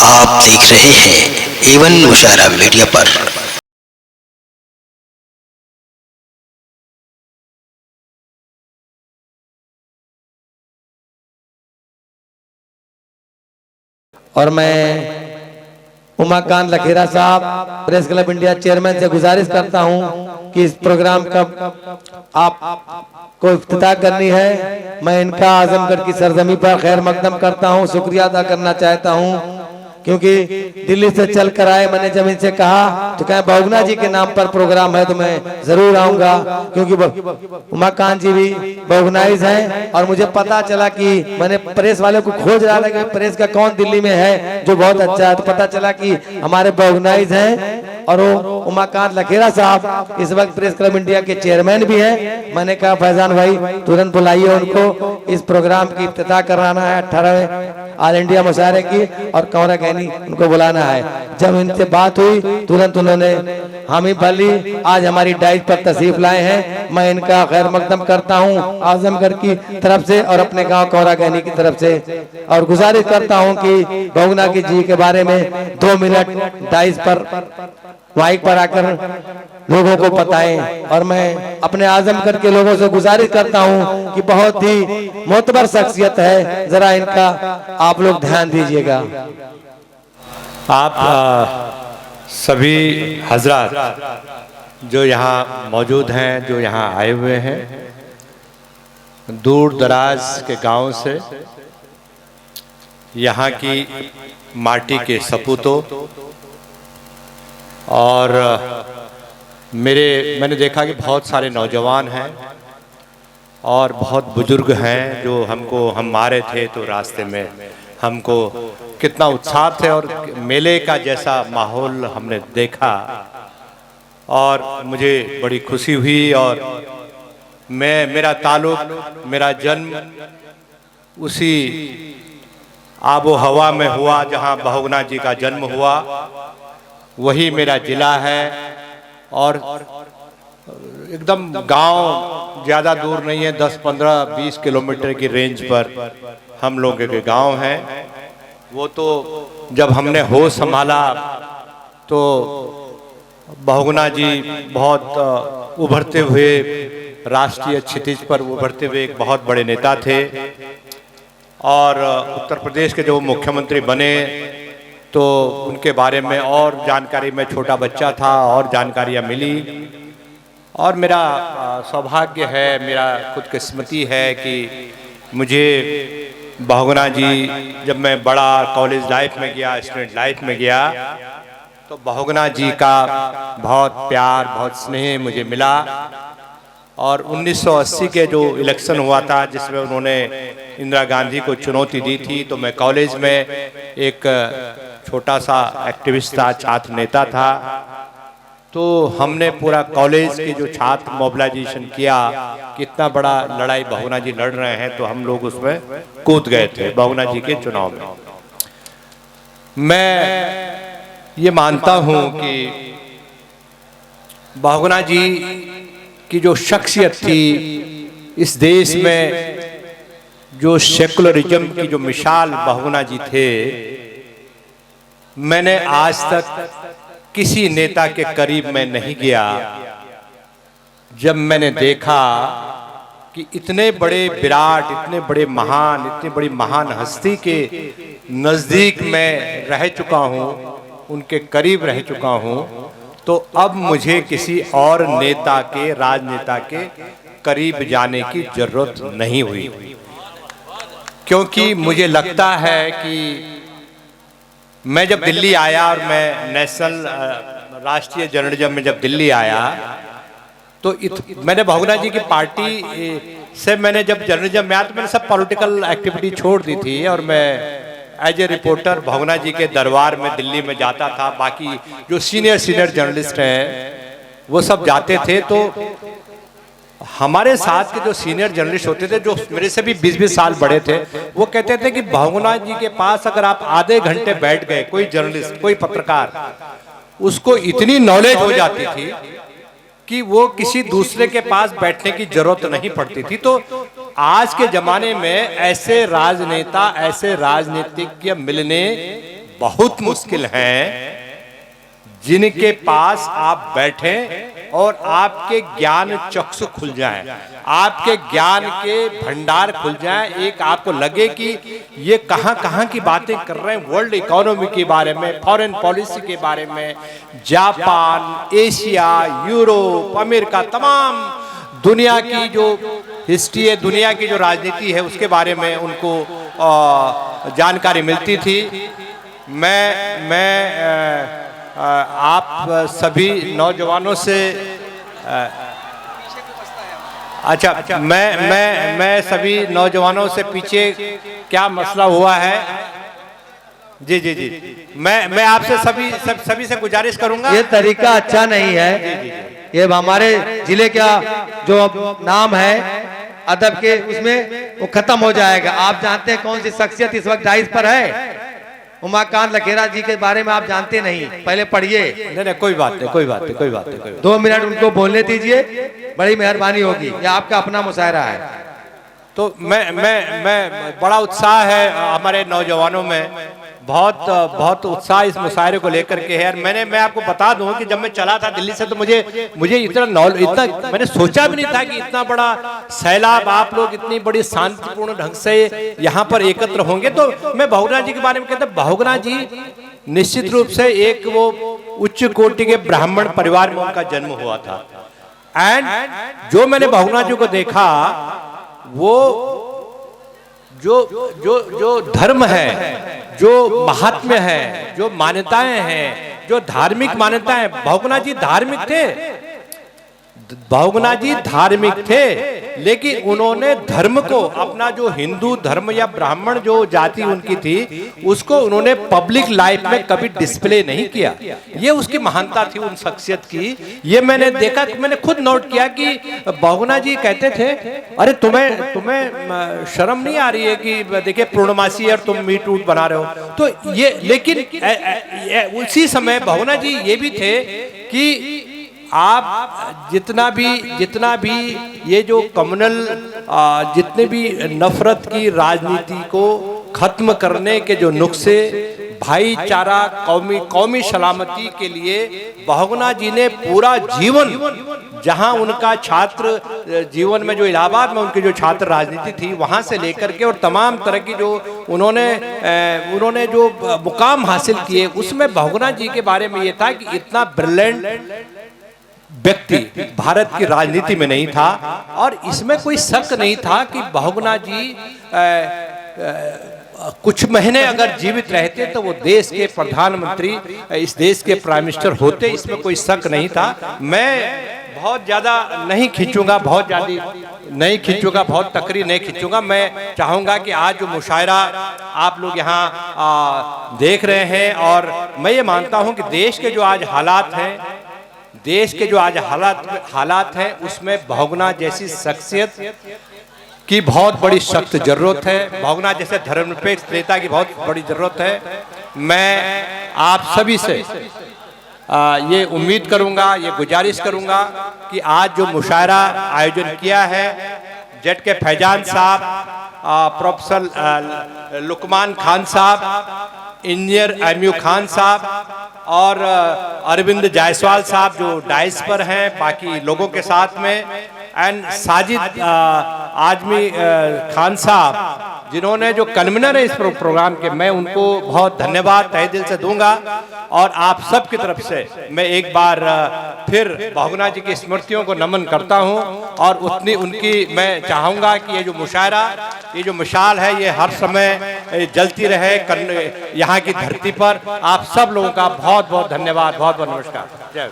आप देख रहे हैं एवन मुशायरा मीडिया पर। और मैं उमाकांत लखेरा साहब प्रेस क्लब इंडिया चेयरमैन से गुजारिश करता हूं कि इस प्रोग्राम का आपको इफ्तिताह करनी है। मैं इनका आजमगढ़ की सरजमी पर खैर मकदम करता हूं, शुक्रिया अदा करना चाहता हूं क्योंकि दिल्ली से चल कर आए। मैंने जब इनसे कहा तो कहा बहुगुणा जी के नाम पर प्रोग्राम है तो मैं जरूर आऊंगा, क्योंकि उमाकांत जी भी बहुगुनाइज हैं। और मुझे पता चला कि मैंने प्रेस वाले को खोज रहा था कि प्रेस का कौन दिल्ली में है जो बहुत अच्छा है, तो पता चला कि हमारे बहुगुनाइज हैं और वो उमाकांत लखेरा साहब इस वक्त प्रेस क्लब इंडिया के चेयरमैन भी हैं। मैंने कहा फैजान भाई तुरंत बुलाइए उनको, इस प्रोग्राम की इफ्तिताह कराना है 18वें ऑल इंडिया मुशायरे की, और कौरा कहनी उनको बुलाना है। जब इनसे बात हुई तुरंत उन्होंने हामी भली आज हमारी डाइट पर तशरीफ लाए हैं। मैं इनका खैर मकदम करता हूं आजमगढ़ की तरफ से और अपने गांव कौरा कहनी की तरफ से, और गुजारिश करता हूं कि बहुगुणा की जी के बारे में 2 मिनट डाइस पर माइक पर आकर लोगों को बताएं। और मैं अपने आजमगढ़ के लोगों से गुजारिश करता हूं कि बहुत ही मोतबर शख्सियत है, जरा इनका आप लोग ध्यान दीजिएगा। आप सभी हजरात जो यहाँ मौजूद हैं, जो यहाँ आए हुए हैं दूर दराज के गांव से, यहाँ की माटी के सपूतों, और मैंने देखा कि बहुत सारे नौजवान हैं और बहुत बुजुर्ग हैं जो हम मारे थे तो रास्ते में हमको कितना उत्साह थे और मेले का जैसा माहौल हमने देखा और मुझे बड़ी खुशी हुई। और मेरा ताल्लुक, मेरा जन्म उसी आबो हवा में हुआ जहां बहुगुणा जी का जन्म हुआ, वही मेरा जिला है। और एकदम गांव ज़्यादा दूर नहीं है, 10, 15, 20 किलोमीटर की रेंज पर हम लोगों के गांव हैं। वो तो जब हमने होश संभाला तो बहुगुणा जी बहुत उभरते हुए राष्ट्रीय क्षितिज पर उभरते हुए एक बहुत बड़े नेता थे। और उत्तर प्रदेश के जो मुख्यमंत्री बने तो उनके बारे में और जानकारी, मैं छोटा बच्चा था और जानकारियाँ मिली। और मेरा सौभाग्य है, मेरा खुदकिस्मती है कि मुझे बहुगुणा जी, जब मैं बड़ा कॉलेज लाइफ में गया, स्टूडेंट लाइफ में गया, तो बहुगुणा जी का बहुत प्यार, बहुत स्नेह मुझे मिला। और 1980 के जो इलेक्शन हुआ था जिसमें उन्होंने इंदिरा गांधी को चुनौती दी थी, तो मैं कॉलेज में एक छोटा सा एक्टिविस्ट था, छात्र नेता था। तो हमने पूरा कॉलेज के जो छात्र मोबिलाइजेशन किया, कितना बड़ा लड़ाई बहुगुणा जी लड़ रहे हैं, तो हम लोग उसमें कूद गए थे बहुगुणा जी के चुनाव में। मैं ये मानता हूँ कि बहुगुणा जी की जो शख्सियत थी इस देश में, जो सेकुलरिज्म की जो मिसाल बहुगुणा जी थे, मैंने आज तक किसी नेता के करीब में नहीं गया जब मैंने देखा कि इतने बड़े विराट, इतने बड़े महान, इतनी बड़ी महान हस्ती के नज़दीक मैं रह चुका हूँ, उनके करीब रह चुका हूँ, तो अब मुझे किसी और नेता के, राजनेता के करीब जाने की जरूरत नहीं हुई। क्योंकि मुझे लगता है कि मैं जब दिल्ली आया और मैं नेशनल राष्ट्रीय जर्नलिज्म में जब दिल्ली आया तो मैंने बहुगुणा जी की पार्टी से, मैंने जब जर्नलिज्म में आया तो मैंने सब पॉलिटिकल एक्टिविटी छोड़ दी थी और मैं as a reporter Bahuguna ji के दरबार में दिल्ली में जाता था। बाकी जो सीनियर जर्नलिस्ट हैं वो सब जाते थे। तो हमारे साथ के जो सीनियर जर्नलिस्ट होते थे, जो मेरे से भी 20-20 साल बड़े थे, वो कहते थे कि बहुगुणा जी के पास अगर आप आधे घंटे बैठ गए, कोई जर्नलिस्ट, कोई पत्रकार, उसको इतनी नॉलेज हो जाती थी कि वो किसी दूसरे के पास बैठने की जरूरत नहीं पड़ती थी। तो आज के जमाने में ऐसे राजनेता, ऐसे राजनीतिज्ञ मिलने बहुत मुश्किल हैं जिनके पास आप बैठें और आपके ज्ञान चक्षु खुल जाएं, आपके ज्ञान के भंडार खुल जाएं, एक आपको लगे कि ये कहां की बातें कर रहे हैं, वर्ल्ड इकोनॉमी के बारे में, फॉरेन पॉलिसी के बारे में, जापान, एशिया, यूरोप, अमेरिका, तमाम दुनिया की जो हिस्ट्री है, दुनिया की जो राजनीति है, उसके बारे में उनको जानकारी मिलती थी। मैं आप सभी नौजवानों से अच्छा मैं सभी नौजवानों से पीछे क्या मसला हुआ है, जी मैं आपसे सभी से गुजारिश करूंगा, ये तरीका अच्छा नहीं है। ये हमारे जिले का जो नाम है अदब के, उसमें वो खत्म हो जाएगा। आप जानते हैं कौन सी शख्सियत इस वक्त डाइस पर है? उमाकांत लखेरा जी के बारे में आप जानते नहीं, पहले पढ़िए। नहीं कोई बात नहीं। 2 मिनट उनको बोलने दीजिए, बड़ी मेहरबानी होगी। ये आपका अपना मुशायरा है। तो मैं बड़ा उत्साह है हमारे नौजवानों में, बहुत उत्साह इस मुशायरे को लेकर के है। मैं आपको बता दूं कि जब मैं चला था दिल्ली से तो मुझे इतना मैंने सोचा भी नहीं था कि इतना बड़ा सैलाब आप लोग इतनी बड़ी शांतिपूर्ण ढंग से यहाँ पर एकत्र होंगे। तो मैं बहुगुणा जी के बारे में कहता, बहुगुणा जी निश्चित रूप से एक वो उच्च कोटि के ब्राह्मण परिवार में उनका जन्म हुआ था। एंड जो मैंने बहुगुणा जी को देखा, वो जो धर्म है, जो महात्म्य है, जो मान्यताएं हैं, जो धार्मिक मान्यताएं, बहुगुणा जी धार्मिक थे। बहुगुणा जी धार्मिक थे, लेकिन उन्होंने धर्म को, अपना जो हिंदू धर्म या ब्राह्मण जो जाति उनकी थी, उसको उन्होंने पब्लिक लाइफ में कभी डिस्प्ले नहीं किया। ये उसकी महानता थी उन शख्सियत की। ये मैंने देखा, मैंने खुद नोट किया कि बहुगुणा जी कहते थे, अरे तुम्हें शर्म नहीं आ रही है कि देखिए पूर्णमासी है और तुम मीट ऊट बना रहे हो। तो ये, लेकिन उसी समय बहुगुणा जी ये भी थे कि आप जितना भी ये जो कम्युनल जितने भी नफरत की राजनीति को खत्म करने के जो नुस्खे, भाईचारा, कौमी सलामती के लिए बहुगुणा जी ने पूरा जीवन, जहां उनका छात्र जीवन में जो इलाहाबाद में उनकी जो छात्र राजनीति थी, वहां से लेकर के और तमाम तरह की जो उन्होंने जो मुकाम हासिल किए, उसमें बहुगुणा जी के बारे में ये था कि इतना ब्रिलियंट व्यक्ति भारत की राजनीति में नहीं था। और इसमें कोई शक नहीं था कि बहुगुणा जी कुछ महीने अगर जीवित रहते तो वो देश के प्रधानमंत्री, इस देश के प्राइम मिनिस्टर होते, इसमें कोई शक नहीं था। मैं बहुत ज्यादा नहीं खींचूंगा, बहुत तकरीर नहीं खींचूंगा। मैं चाहूंगा कि आज जो मुशायरा आप लोग यहाँ देख रहे हैं, और मैं ये मानता हूँ कि देश के जो आज हालात हैं, उसमें बहुगुणा जैसी शख्सियत की बहुत बड़ी सख्त जरूरत है। बहुगुणा जैसे धर्मनिरपेक्ष नेता की बहुत बड़ी जरूरत है। मैं आप सभी से ये उम्मीद करूंगा, ये गुजारिश करूंगा कि आज जो मुशायरा आयोजन किया है, जेट के फैजान साहब, प्रोफेसर लुकमान खान साहब, इंजीनियर एमयू खान साहब और अरविंद जायसवाल साहब जो डाइस पर हैं, बाकी लोगों के साथ में, एंड साजिद आजमी खान साहब जिन्होंने जो कन्वीनर है इस प्रोग्राम के, मैं उनको बहुत धन्यवाद तहे दिल से दूंगा। और आप सब की तरफ से मैं एक बार फिर बहुगुणा जी की स्मृतियों को नमन करता हूं, और उतनी उनकी मैं चाहूंगा कि ये जो मुशायरा, ये जो मिसाल है, ये हर समय जलती रहे यहाँ की धरती पर। आप सब लोगों का बहुत बहुत धन्यवाद, बहुत बहुत नमस्कार। जय।